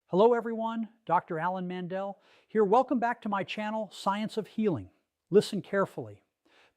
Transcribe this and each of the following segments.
Hello everyone, Dr. Alan Mandell here. Welcome back to my channel, Science of Healing. Listen carefully,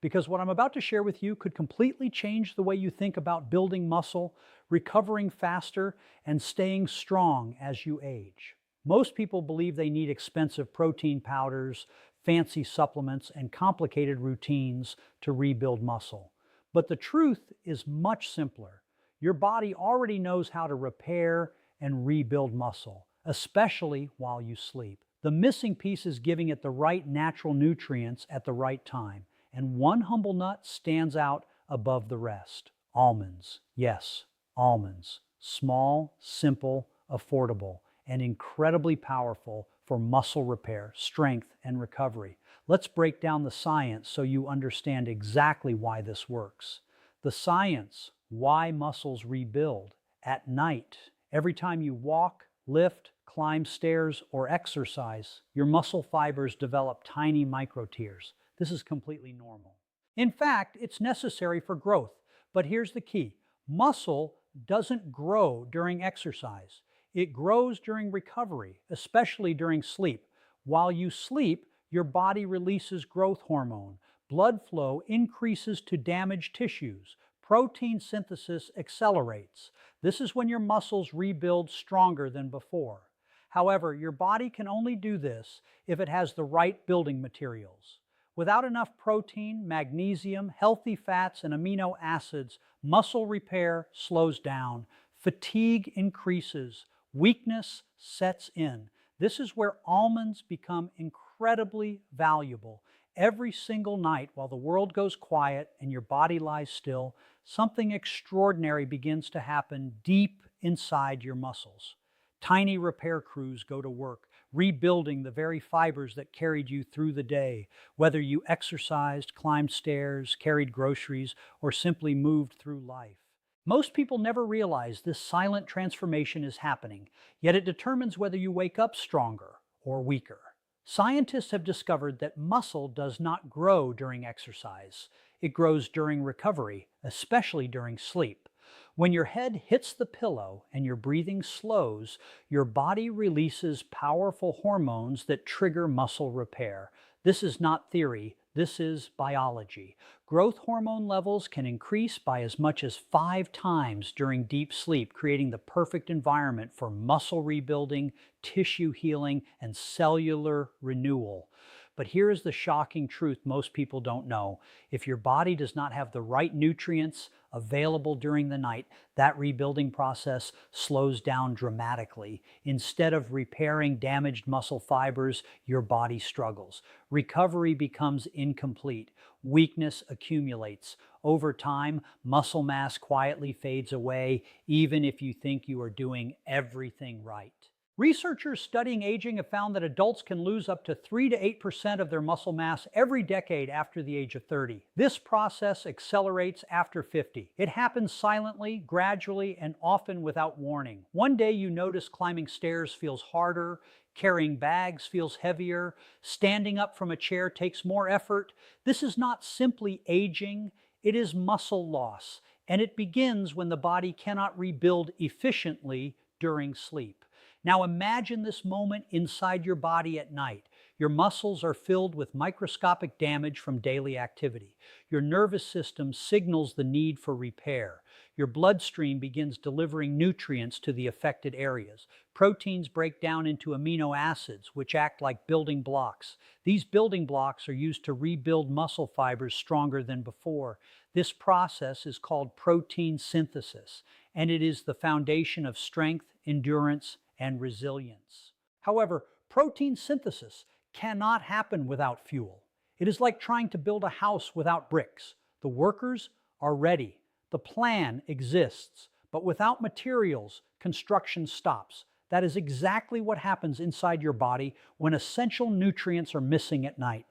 because what I'm about to share with you could completely change the way you think about building muscle, recovering faster, and staying strong as you age. Most people believe they need expensive protein powders, fancy supplements, and complicated routines to rebuild muscle. But the truth is much simpler. Your body already knows how to repair and rebuild muscle, especially while you sleep. The missing piece is giving it the right natural nutrients at the right time. And one humble nut stands out above the rest. Almonds. Yes, almonds. Small, simple, affordable, and incredibly powerful for muscle repair, strength, and recovery. Let's break down the science so you understand exactly why this works. The science, why muscles rebuild. At night, every time you walk, lift, climb stairs, or exercise, your muscle fibers develop tiny microtears. This is completely normal. In fact, it's necessary for growth. But here's the key. Muscle doesn't grow during exercise. It grows during recovery, especially during sleep. While you sleep, your body releases growth hormone. Blood flow increases to damaged tissues. Protein synthesis accelerates. This is when your muscles rebuild stronger than before. However, your body can only do this if it has the right building materials. Without enough protein, magnesium, healthy fats, and amino acids, muscle repair slows down, fatigue increases, weakness sets in. This is where almonds become incredibly valuable. Every single night while the world goes quiet and your body lies still, something extraordinary begins to happen deep inside your muscles. Tiny repair crews go to work, rebuilding the very fibers that carried you through the day, whether you exercised, climbed stairs, carried groceries, or simply moved through life. Most people never realize this silent transformation is happening, yet it determines whether you wake up stronger or weaker. Scientists have discovered that muscle does not grow during exercise. It grows during recovery, especially during sleep. When your head hits the pillow and your breathing slows, your body releases powerful hormones that trigger muscle repair. This is not theory, this is biology. Growth hormone levels can increase by as much as 5 times during deep sleep, creating the perfect environment for muscle rebuilding, tissue healing, and cellular renewal. But here is the shocking truth most people don't know. If your body does not have the right nutrients available during the night, that rebuilding process slows down dramatically. Instead of repairing damaged muscle fibers, your body struggles. Recovery becomes incomplete. Weakness accumulates. Over time, muscle mass quietly fades away, even if you think you are doing everything right. Researchers studying aging have found that adults can lose up to 3 to 8% of their muscle mass every decade after the age of 30. This process accelerates after 50. It happens silently, gradually, and often without warning. One day you notice climbing stairs feels harder, carrying bags feels heavier, standing up from a chair takes more effort. This is not simply aging, it is muscle loss, and it begins when the body cannot rebuild efficiently during sleep. Now imagine this moment inside your body at night. Your muscles are filled with microscopic damage from daily activity. Your nervous system signals the need for repair. Your bloodstream begins delivering nutrients to the affected areas. Proteins break down into amino acids, which act like building blocks. These building blocks are used to rebuild muscle fibers stronger than before. This process is called protein synthesis, and it is the foundation of strength, endurance, and resilience. However, protein synthesis cannot happen without fuel. It is like trying to build a house without bricks. The workers are ready. The plan exists, but without materials, construction stops. That is exactly what happens inside your body when essential nutrients are missing at night.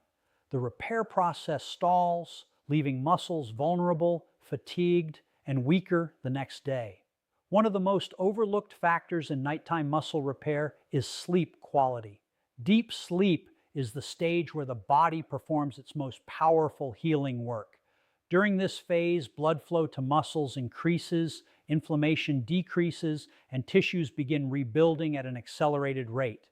The repair process stalls, leaving muscles vulnerable, fatigued, and weaker the next day. One of the most overlooked factors in nighttime muscle repair is sleep quality. Deep sleep is the stage where the body performs its most powerful healing work. During this phase, blood flow to muscles increases, inflammation decreases, and tissues begin rebuilding at an accelerated rate.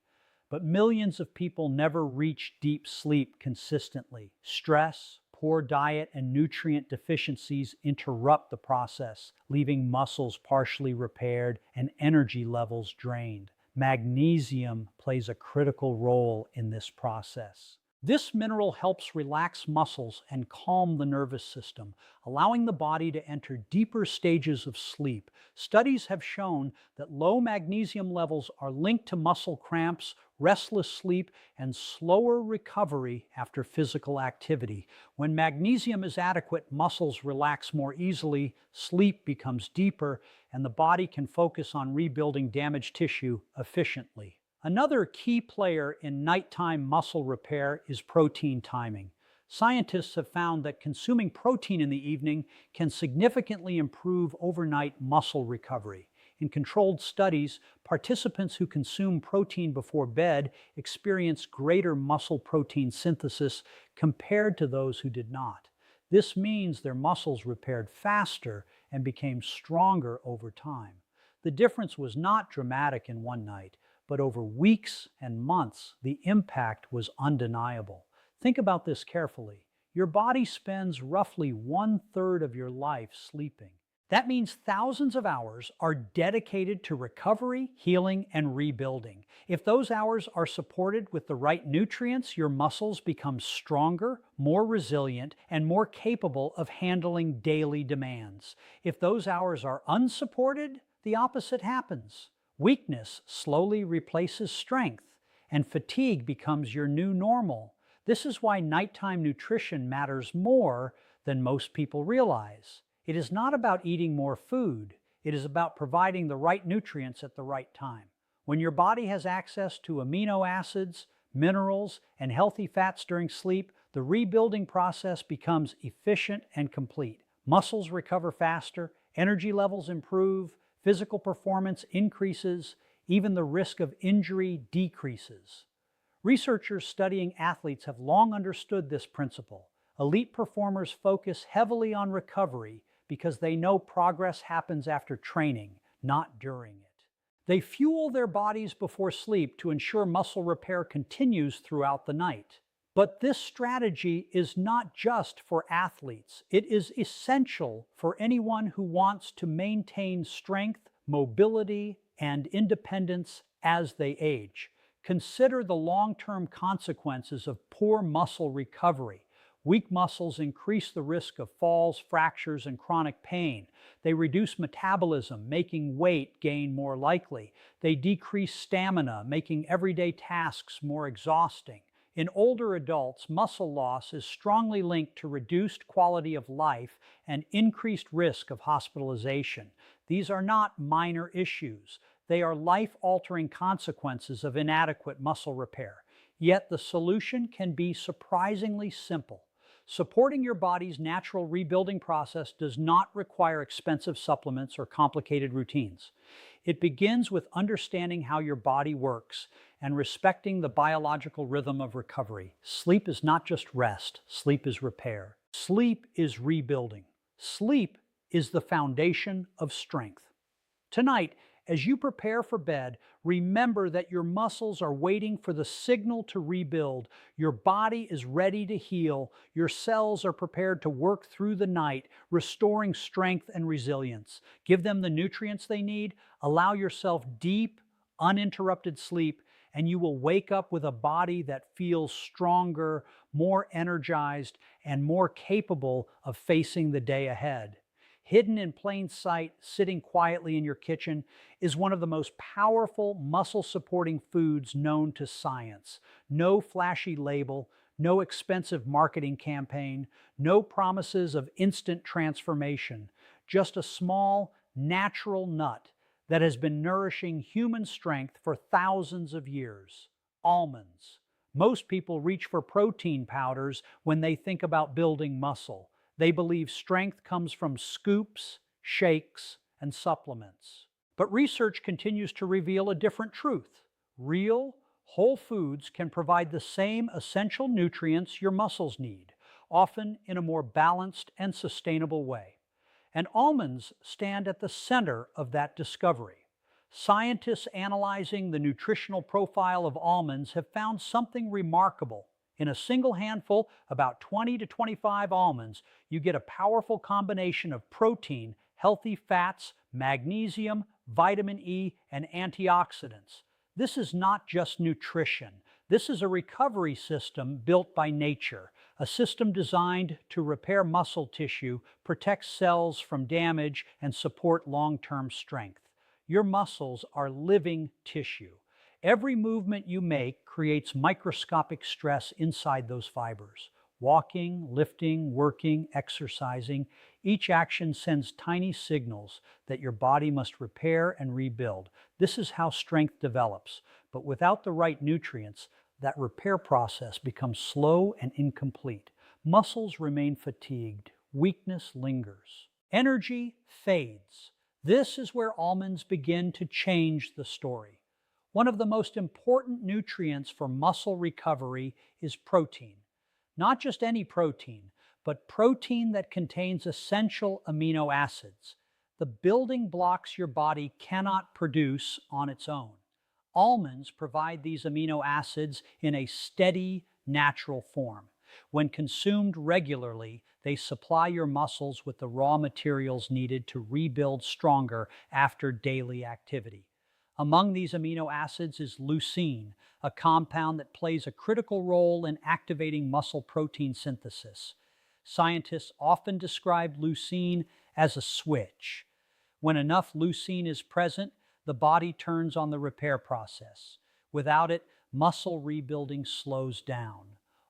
But millions of people never reach deep sleep consistently. Stress, poor diet, and nutrient deficiencies interrupt the process, leaving muscles partially repaired and energy levels drained. Magnesium plays a critical role in this process. This mineral helps relax muscles and calm the nervous system, allowing the body to enter deeper stages of sleep. Studies have shown that low magnesium levels are linked to muscle cramps, restless sleep, and slower recovery after physical activity. When magnesium is adequate, muscles relax more easily, sleep becomes deeper, and the body can focus on rebuilding damaged tissue efficiently. Another key player in nighttime muscle repair is protein timing. Scientists have found that consuming protein in the evening can significantly improve overnight muscle recovery. In controlled studies, participants who consume protein before bed experience greater muscle protein synthesis compared to those who did not. This means their muscles repaired faster and became stronger over time. The difference was not dramatic in one night, but over weeks and months, the impact was undeniable. Think about this carefully. Your body spends roughly 1/3 of your life sleeping. That means thousands of hours are dedicated to recovery, healing, and rebuilding. If those hours are supported with the right nutrients, your muscles become stronger, more resilient, and more capable of handling daily demands. If those hours are unsupported, the opposite happens. Weakness slowly replaces strength, and fatigue becomes your new normal. This is why nighttime nutrition matters more than most people realize. It is not about eating more food. It is about providing the right nutrients at the right time. When your body has access to amino acids, minerals, and healthy fats during sleep, the rebuilding process becomes efficient and complete. Muscles recover faster, energy levels improve, physical performance increases, even the risk of injury decreases. Researchers studying athletes have long understood this principle. Elite performers focus heavily on recovery because they know progress happens after training, not during it. They fuel their bodies before sleep to ensure muscle repair continues throughout the night. But this strategy is not just for athletes. It is essential for anyone who wants to maintain strength, mobility, and independence as they age. Consider the long-term consequences of poor muscle recovery. Weak muscles increase the risk of falls, fractures, and chronic pain. They reduce metabolism, making weight gain more likely. They decrease stamina, making everyday tasks more exhausting. In older adults, muscle loss is strongly linked to reduced quality of life and increased risk of hospitalization. These are not minor issues. They are life-altering consequences of inadequate muscle repair. Yet the solution can be surprisingly simple. Supporting your body's natural rebuilding process does not require expensive supplements or complicated routines. It begins with understanding how your body works and respecting the biological rhythm of recovery. Sleep is not just rest, sleep is repair. Sleep is rebuilding. Sleep is the foundation of strength. Tonight, as you prepare for bed, remember that your muscles are waiting for the signal to rebuild. Your body is ready to heal. Your cells are prepared to work through the night, restoring strength and resilience. Give them the nutrients they need. Allow yourself deep, uninterrupted sleep, and you will wake up with a body that feels stronger, more energized, and more capable of facing the day ahead. Hidden in plain sight, sitting quietly in your kitchen, is one of the most powerful muscle-supporting foods known to science. No flashy label, no expensive marketing campaign, no promises of instant transformation, just a small, natural nut that has been nourishing human strength for thousands of years. Almonds. Most people reach for protein powders when they think about building muscle. They believe strength comes from scoops, shakes, and supplements. But research continues to reveal a different truth. Real, whole foods can provide the same essential nutrients your muscles need, often in a more balanced and sustainable way. And almonds stand at the center of that discovery. Scientists analyzing the nutritional profile of almonds have found something remarkable. In a single handful, about 20 to 25 almonds, you get a powerful combination of protein, healthy fats, magnesium, vitamin E, and antioxidants. This is not just nutrition. This is a recovery system built by nature, a system designed to repair muscle tissue, protect cells from damage, and support long-term strength. Your muscles are living tissue. Every movement you make creates microscopic stress inside those fibers. Walking, lifting, working, exercising, each action sends tiny signals that your body must repair and rebuild. This is how strength develops. But without the right nutrients, that repair process becomes slow and incomplete. Muscles remain fatigued. Weakness lingers. Energy fades. This is where almonds begin to change the story. One of the most important nutrients for muscle recovery is protein. Not just any protein, but protein that contains essential amino acids, the building blocks your body cannot produce on its own. Almonds provide these amino acids in a steady, natural form. When consumed regularly, they supply your muscles with the raw materials needed to rebuild stronger after daily activity. Among these amino acids is leucine, a compound that plays a critical role in activating muscle protein synthesis. Scientists often describe leucine as a switch. When enough leucine is present, the body turns on the repair process. Without it, muscle rebuilding slows down.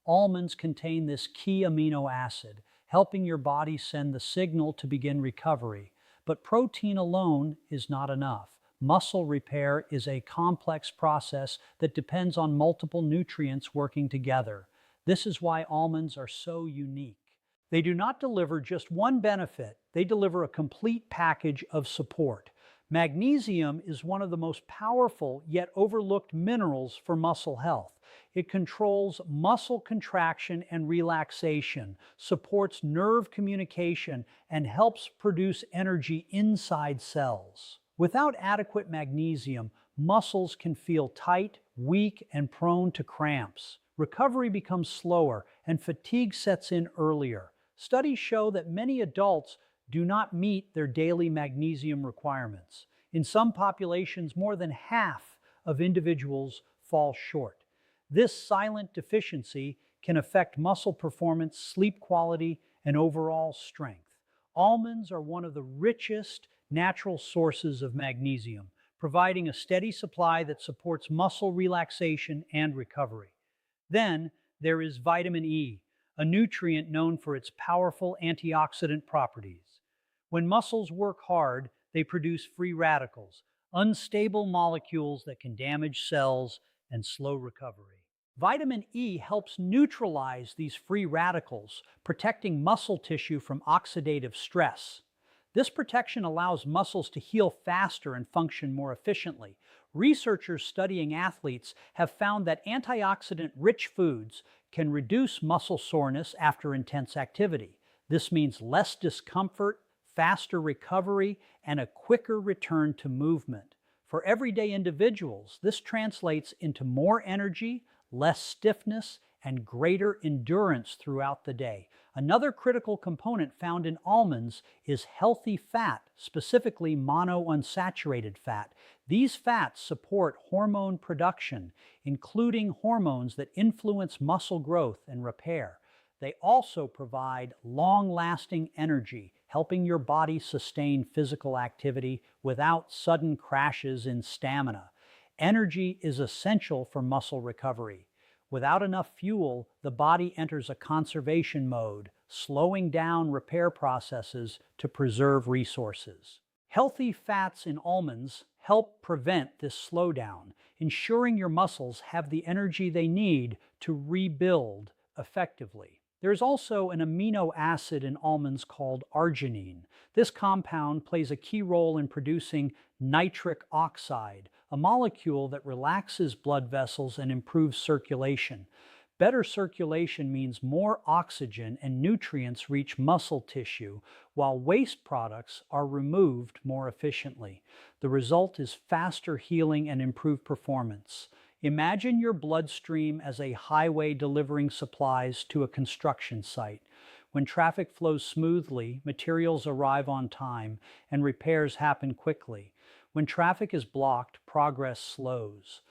Almonds contain this key amino acid, helping your body send the signal to begin recovery. But protein alone is not enough. Muscle repair is a complex process that depends on multiple nutrients working together. This is why almonds are so unique. They do not deliver just one benefit, they deliver a complete package of support. Magnesium is one of the most powerful yet overlooked minerals for muscle health. It controls muscle contraction and relaxation, supports nerve communication, and helps produce energy inside cells. Without adequate magnesium, muscles can feel tight, weak, and prone to cramps. Recovery becomes slower, and fatigue sets in earlier. Studies show that many adults do not meet their daily magnesium requirements. In some populations, more than half of individuals fall short. This silent deficiency can affect muscle performance, sleep quality, and overall strength. Almonds are one of the richest natural sources of magnesium, providing a steady supply that supports muscle relaxation and recovery. Then there is vitamin E, a nutrient known for its powerful antioxidant properties. When muscles work hard, they produce free radicals, unstable molecules that can damage cells and slow recovery. Vitamin E helps neutralize these free radicals, protecting muscle tissue from oxidative stress. This protection allows muscles to heal faster and function more efficiently. Researchers studying athletes have found that antioxidant-rich foods can reduce muscle soreness after intense activity. This means less discomfort, faster recovery, and a quicker return to movement. For everyday individuals, this translates into more energy, less stiffness, and greater endurance throughout the day. Another critical component found in almonds is healthy fat, specifically monounsaturated fat. These fats support hormone production, including hormones that influence muscle growth and repair. They also provide long-lasting energy, helping your body sustain physical activity without sudden crashes in stamina. Energy is essential for muscle recovery. Without enough fuel, the body enters a conservation mode, slowing down repair processes to preserve resources. Healthy fats in almonds help prevent this slowdown, ensuring your muscles have the energy they need to rebuild effectively. There's also an amino acid in almonds called arginine. This compound plays a key role in producing nitric oxide, a molecule that relaxes blood vessels and improves circulation. Better circulation means more oxygen and nutrients reach muscle tissue, while waste products are removed more efficiently. The result is faster healing and improved performance. Imagine your bloodstream as a highway delivering supplies to a construction site. When traffic flows smoothly, materials arrive on time, and repairs happen quickly. When traffic is blocked, progress slows.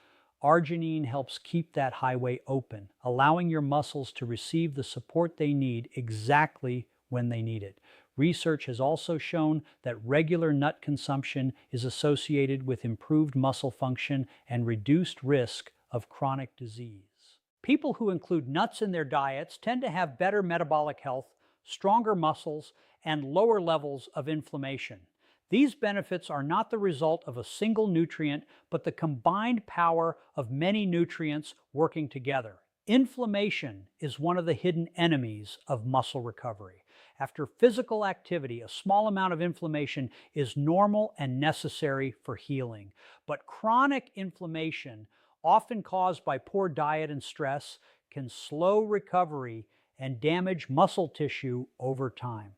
Arginine helps keep that highway open, allowing your muscles to receive the support they need exactly when they need it. Research has also shown that regular nut consumption is associated with improved muscle function and reduced risk of chronic disease. People who include nuts in their diets tend to have better metabolic health, stronger muscles, and lower levels of inflammation. These benefits are not the result of a single nutrient, but the combined power of many nutrients working together. Inflammation is one of the hidden enemies of muscle recovery. After physical activity, a small amount of inflammation is normal and necessary for healing. But chronic inflammation, often caused by poor diet and stress, can slow recovery and damage muscle tissue over time.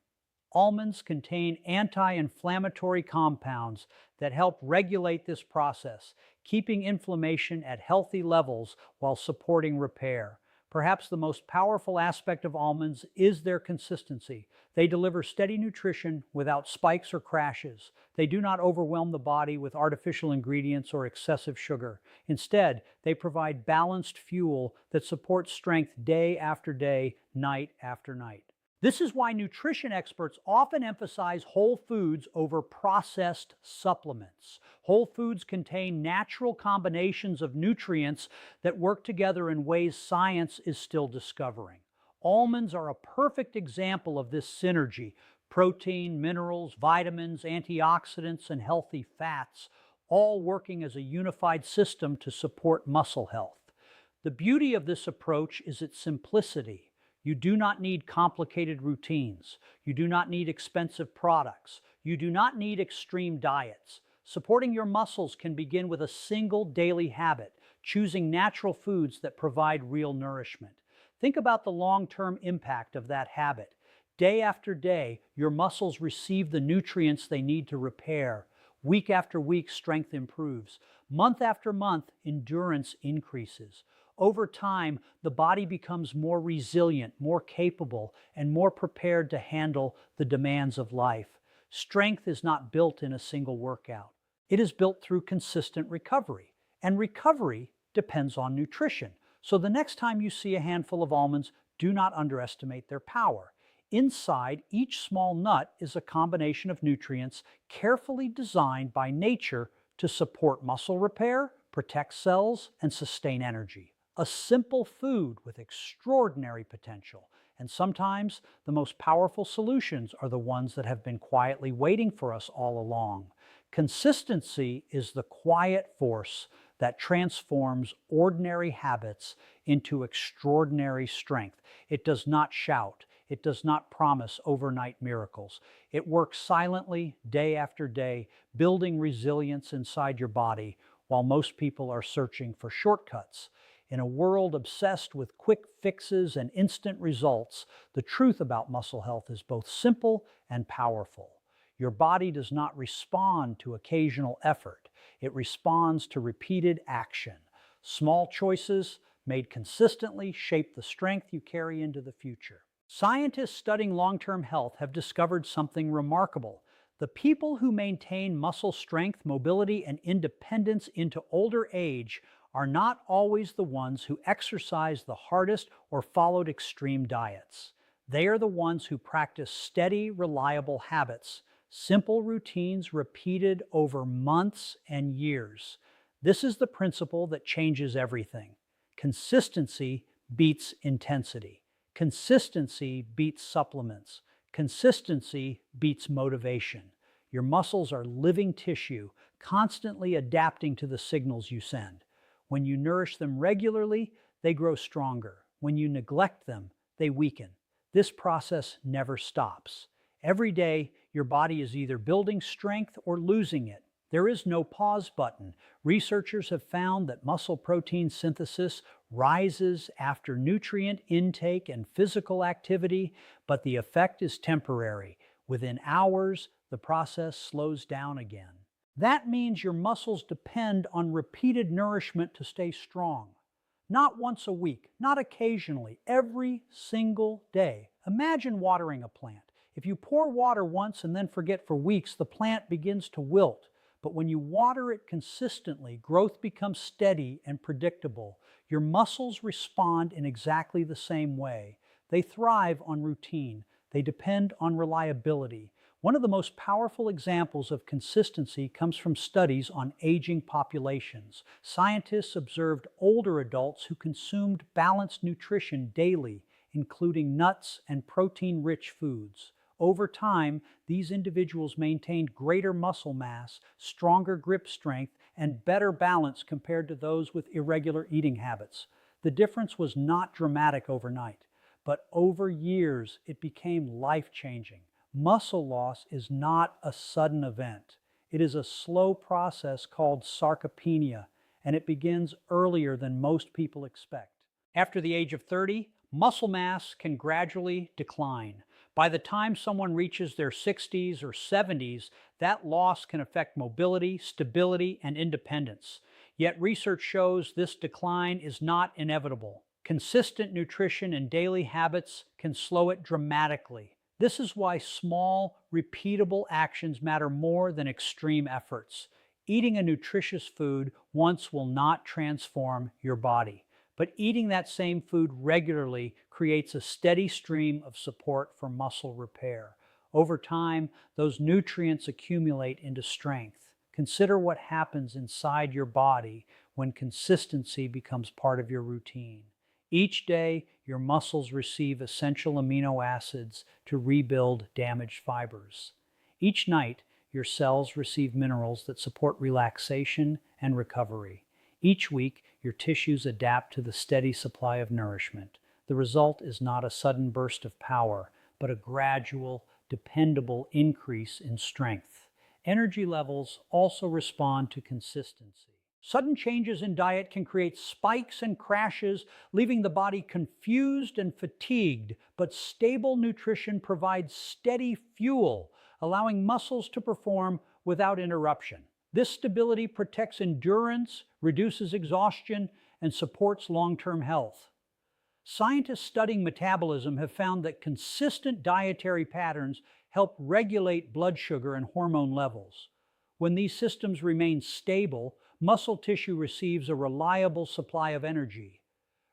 Almonds contain anti-inflammatory compounds that help regulate this process, keeping inflammation at healthy levels while supporting repair. Perhaps the most powerful aspect of almonds is their consistency. They deliver steady nutrition without spikes or crashes. They do not overwhelm the body with artificial ingredients or excessive sugar. Instead, they provide balanced fuel that supports strength day after day, night after night. This is why nutrition experts often emphasize whole foods over processed supplements. Whole foods contain natural combinations of nutrients that work together in ways science is still discovering. Almonds are a perfect example of this synergy. Protein, minerals, vitamins, antioxidants, and healthy fats, all working as a unified system to support muscle health. The beauty of this approach is its simplicity. You do not need complicated routines. You do not need expensive products. You do not need extreme diets. Supporting your muscles can begin with a single daily habit, choosing natural foods that provide real nourishment. Think about the long-term impact of that habit. Day after day, your muscles receive the nutrients they need to repair. Week after week, strength improves. Month after month, endurance increases. Over time, the body becomes more resilient, more capable, and more prepared to handle the demands of life. Strength is not built in a single workout. It is built through consistent recovery, and recovery depends on nutrition. So the next time you see a handful of almonds, do not underestimate their power. Inside each small nut is a combination of nutrients carefully designed by nature to support muscle repair, protect cells, and sustain energy. A simple food with extraordinary potential. And sometimes the most powerful solutions are the ones that have been quietly waiting for us all along. Consistency is the quiet force that transforms ordinary habits into extraordinary strength. It does not shout. It does not promise overnight miracles. It works silently, day after day, building resilience inside your body, while most people are searching for shortcuts. In a world obsessed with quick fixes and instant results, the truth about muscle health is both simple and powerful. Your body does not respond to occasional effort. It responds to repeated action. Small choices made consistently shape the strength you carry into the future. Scientists studying long-term health have discovered something remarkable. The people who maintain muscle strength, mobility, and independence into older age are not always the ones who exercise the hardest or followed extreme diets. They are the ones who practice steady, reliable habits, simple routines repeated over months and years. This is the principle that changes everything. Consistency beats intensity. Consistency beats supplements. Consistency beats motivation. Your muscles are living tissue, constantly adapting to the signals you send. When you nourish them regularly, they grow stronger. When you neglect them, they weaken. This process never stops. Every day, your body is either building strength or losing it. There is no pause button. Researchers have found that muscle protein synthesis rises after nutrient intake and physical activity, but the effect is temporary. Within hours, the process slows down again. That means your muscles depend on repeated nourishment to stay strong. Not once a week, not occasionally, every single day. Imagine watering a plant. If you pour water once and then forget for weeks, the plant begins to wilt. But when you water it consistently, growth becomes steady and predictable. Your muscles respond in exactly the same way. They thrive on routine. They depend on reliability. One of the most powerful examples of consistency comes from studies on aging populations. Scientists observed older adults who consumed balanced nutrition daily, including nuts and protein-rich foods. Over time, these individuals maintained greater muscle mass, stronger grip strength, and better balance compared to those with irregular eating habits. The difference was not dramatic overnight, but over years it became life-changing. Muscle loss is not a sudden event. It is a slow process called sarcopenia, and it begins earlier than most people expect. After the age of 30, muscle mass can gradually decline. By the time someone reaches their 60s or 70s, that loss can affect mobility, stability, and independence. Yet research shows this decline is not inevitable. Consistent nutrition and daily habits can slow it dramatically. This is why small, repeatable actions matter more than extreme efforts. Eating a nutritious food once will not transform your body, but eating that same food regularly creates a steady stream of support for muscle repair. Over time, those nutrients accumulate into strength. Consider what happens inside your body when consistency becomes part of your routine. Each day, your muscles receive essential amino acids to rebuild damaged fibers. Each night, your cells receive minerals that support relaxation and recovery. Each week, your tissues adapt to the steady supply of nourishment. The result is not a sudden burst of power, but a gradual, dependable increase in strength. Energy levels also respond to consistency. Sudden changes in diet can create spikes and crashes, leaving the body confused and fatigued, but stable nutrition provides steady fuel, allowing muscles to perform without interruption. This stability protects endurance, reduces exhaustion, and supports long-term health. Scientists studying metabolism have found that consistent dietary patterns help regulate blood sugar and hormone levels. When these systems remain stable, muscle tissue receives a reliable supply of energy.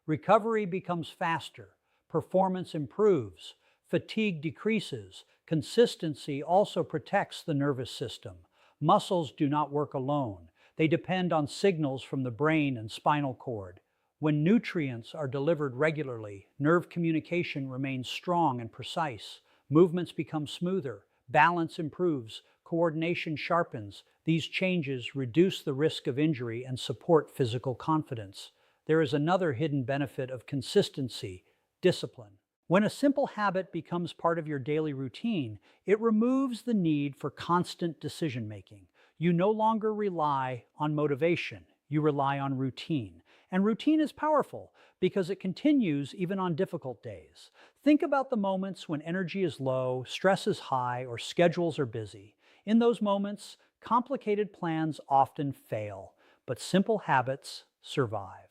Recovery becomes faster, performance improves, fatigue decreases. Consistency also protects the nervous system. Muscles do not work alone. They depend on signals from the brain and spinal cord. When nutrients are delivered regularly, nerve communication remains strong and precise. Movements become smoother, balance improves, coordination sharpens. These changes reduce the risk of injury and support physical confidence. There is another hidden benefit of consistency: discipline. When a simple habit becomes part of your daily routine, it removes the need for constant decision-making. You no longer rely on motivation, you rely on routine. And routine is powerful because it continues even on difficult days. Think about the moments when energy is low, stress is high, or schedules are busy. In those moments, complicated plans often fail, but simple habits survive.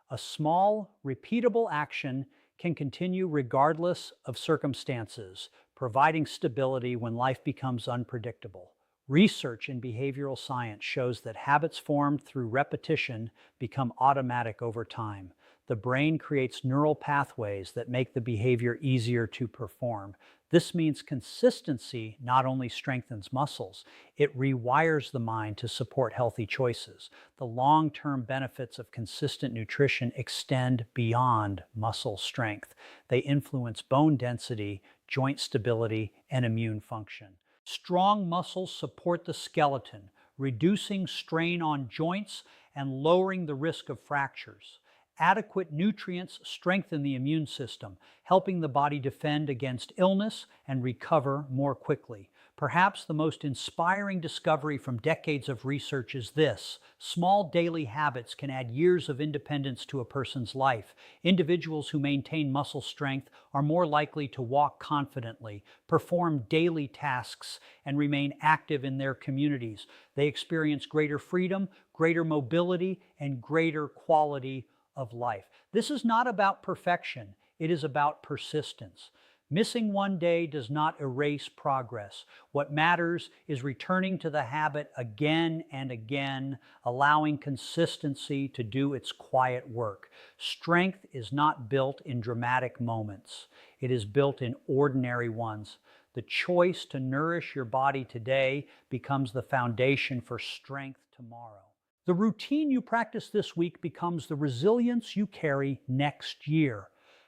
A small, repeatable action can continue regardless of circumstances, providing stability when life becomes unpredictable. Research in behavioral science shows that habits formed through repetition become automatic over time. The brain creates neural pathways that make the behavior easier to perform. This means consistency not only strengthens muscles, it rewires the mind to support healthy choices. The long-term benefits of consistent nutrition extend beyond muscle strength. They influence bone density, joint stability, and immune function. Strong muscles support the skeleton, reducing strain on joints and lowering the risk of fractures. Adequate nutrients strengthen the immune system, helping the body defend against illness and recover more quickly. Perhaps the most inspiring discovery from decades of research is this: small daily habits can add years of independence to a person's life. Individuals who maintain muscle strength are more likely to walk confidently, perform daily tasks, and remain active in their communities. They experience greater freedom, greater mobility, and greater quality of life. This is not about perfection, it is about persistence. Missing one day does not erase progress. What matters is returning to the habit again and again, allowing consistency to do its quiet work. Strength is not built in dramatic moments. It is built in ordinary ones. The choice to nourish your body today becomes the foundation for strength tomorrow. The routine you practice this week becomes the resilience you carry next year.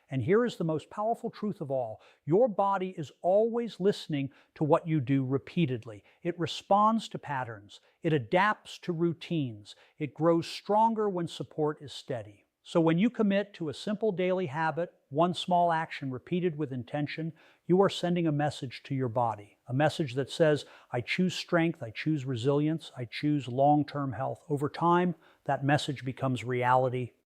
And here is the most powerful truth of all: your body is always listening to what you do repeatedly. It responds to patterns. It adapts to routines. It grows stronger when support is steady. So when you commit to a simple daily habit, one small action repeated with intention, you are sending a message to your body, a message that says, I choose strength, I choose resilience, I choose long-term health. Over time, that message becomes reality